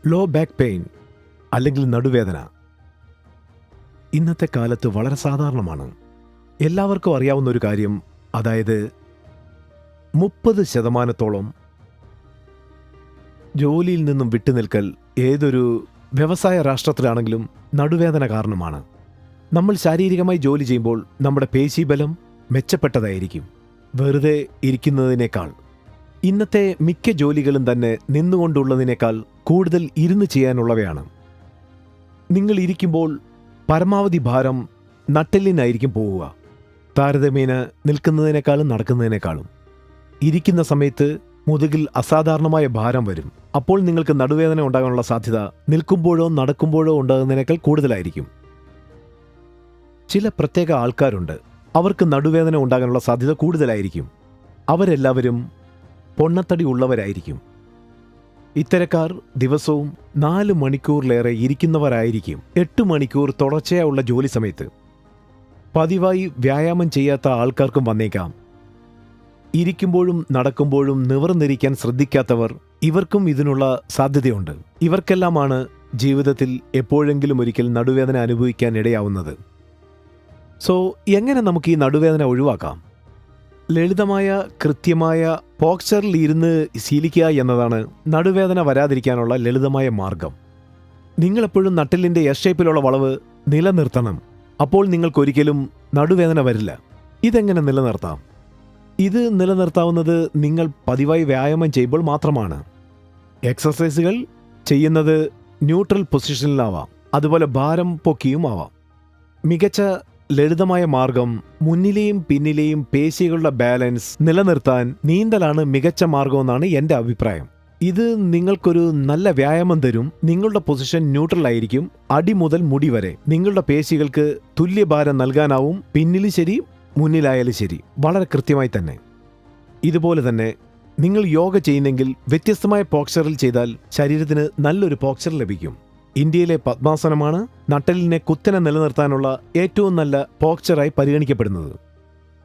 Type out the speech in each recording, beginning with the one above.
Low back pain അല്ലെങ്കിൽ നടുവേദന ഇന്നത്തെ കാലത്ത് വളരെ സാധാരണമാണ്. എല്ലാവർക്കും അറിയാവുന്ന ഒരു കാര്യം, അതായത് 30% ജോലിയിൽ നിന്നും വിട്ടുനിൽക്കൽ ഏതൊരു വ്യവസായ രാഷ്ട്രത്തിലാണെങ്കിലും നടുവേദന കാരണമാണ്. നമ്മൾ ശാരീരികമായി ജോലി ചെയ്യുമ്പോൾ നമ്മുടെ പേശീബലം മെച്ചപ്പെട്ടതായിരിക്കും വെറുതെ ഇരിക്കുന്നതിനേക്കാൾ. ഇന്നത്തെ മിക്ക ജോലികളും തന്നെ നിന്നുകൊണ്ടുള്ളതിനേക്കാൾ കൂടുതൽ ഇരുന്ന് ചെയ്യാനുള്ളവയാണ്. നിങ്ങൾ ഇരിക്കുമ്പോൾ പരമാവധി ഭാരം നട്ടെല്ലിനായിരിക്കും പോവുക, താരതമ്യേന നിൽക്കുന്നതിനേക്കാളും നടക്കുന്നതിനേക്കാളും. ഇരിക്കുന്ന സമയത്ത് മുതുകിൽ അസാധാരണമായ ഭാരം വരും. അപ്പോൾ നിങ്ങൾക്ക് നടുവേദന ഉണ്ടാകാനുള്ള സാധ്യത നിൽക്കുമ്പോഴോ നടക്കുമ്പോഴോ ഉണ്ടാകുന്നതിനേക്കാൾ കൂടുതലായിരിക്കും. ചില പ്രത്യേക ആൾക്കാരുണ്ട്, അവർക്ക് നടുവേദന ഉണ്ടാകാനുള്ള സാധ്യത കൂടുതലായിരിക്കും. അവരെല്ലാവരും പൊണ്ണത്തടി ഉള്ളവരായിരിക്കും. ഇത്തരക്കാർ ദിവസവും 4 മണിക്കൂറിലേറെ ഇരിക്കുന്നവരായിരിക്കും. 8 മണിക്കൂർ തുടർച്ചയായുള്ള ജോലി സമയത്ത്. പതിവായി വ്യായാമം ചെയ്യാത്ത ആൾക്കാർക്കും വന്നേക്കാം. ഇരിക്കുമ്പോഴും നടക്കുമ്പോഴും നിവർന്നിരിക്കാൻ ശ്രദ്ധിക്കാത്തവർ, ഇവർക്കും ഇതിനുള്ള സാധ്യതയുണ്ട്. ഇവർക്കെല്ലാമാണ് ജീവിതത്തിൽ എപ്പോഴെങ്കിലും ഒരിക്കൽ നടുവേദന അനുഭവിക്കാൻ ഇടയാവുന്നത്. സോ എങ്ങനെ നമുക്ക് ഈ നടുവേദന ഒഴിവാക്കാം? ലളിതമായ കൃത്യമായ പോസ്ചറിൽ ഇരുന്ന് ശീലിക്കുക എന്നതാണ് നടുവേദന വരാതിരിക്കാനുള്ള ലളിതമായ മാർഗം. നിങ്ങളെപ്പോഴും നട്ടെല്ലിൻ്റെ എസ് ഷേപ്പിലുള്ള വളവ് നിലനിർത്തണം. അപ്പോൾ നിങ്ങൾക്കൊരിക്കലും നടുവേദന വരില്ല. ഇതെങ്ങനെ നിലനിർത്താം? ഇത് നിലനിർത്താവുന്നത് നിങ്ങൾ പതിവായി വ്യായാമം ചെയ്യുമ്പോൾ മാത്രമാണ്. എക്സസൈസുകൾ ചെയ്യുന്നത് ന്യൂട്രൽ പൊസിഷനിലാവാം, അതുപോലെ ഭാരം പൊക്കിയും ആവാം. മികച്ച ലളിതമായ മാർഗം മുന്നിലെയും പിന്നിലെയും പേശികളുടെ ബാലൻസ് നിലനിർത്താൻ നീന്തലാണ് മികച്ച മാർഗമെന്നാണ് എൻ്റെ അഭിപ്രായം. ഇത് നിങ്ങൾക്കൊരു നല്ല വ്യായാമം തരും. നിങ്ങളുടെ പൊസിഷൻ ന്യൂട്രൽ ആയിരിക്കും. അടി മുതൽ മുടി വരെ നിങ്ങളുടെ പേശികൾക്ക് തുല്യഭാരം നൽകാനാവും. പിന്നിലും ശരി മുന്നിലായാലും ശരി, വളരെ കൃത്യമായി തന്നെ. ഇതുപോലെ തന്നെ നിങ്ങൾ യോഗ ചെയ്യുന്നെങ്കിൽ വ്യത്യസ്തമായ പോസ്ചറിൽ ചെയ്താൽ ശരീരത്തിന് നല്ലൊരു പോസ്ചർ ലഭിക്കും. ഇന്ത്യയിലെ പദ്മാസനമാണ് നട്ടെല്ലിനെ കുത്തനെ നിലനിർത്താനുള്ള ഏറ്റവും നല്ല പോസ്ചറായി പരിഗണിക്കപ്പെടുന്നത്.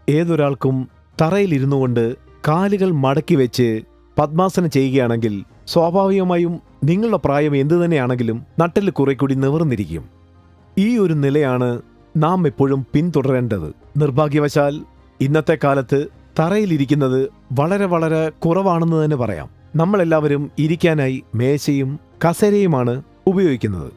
ഏതൊരാൾക്കും തറയിലിരുന്നു കൊണ്ട് കാലുകൾ മടക്കി വെച്ച് പദ്മാസനം ചെയ്യുകയാണെങ്കിൽ സ്വാഭാവികമായും നിങ്ങളുടെ പ്രായം എന്തു തന്നെയാണെങ്കിലും നട്ടെല്ല് കുറെ കൂടി നിവർന്നിരിക്കും. ഈ ഒരു നിലയാണ് നാം എപ്പോഴും പിന്തുടരേണ്ടത്. നിർഭാഗ്യവശാൽ ഇന്നത്തെ കാലത്ത് തറയിലിരിക്കുന്നത് വളരെ വളരെ കുറവാണെന്ന് തന്നെ പറയാം. നമ്മളെല്ലാവരും ഇരിക്കാനായി മേശയും കസേരയുമാണ് ഉപയോഗിക്കുന്നത്.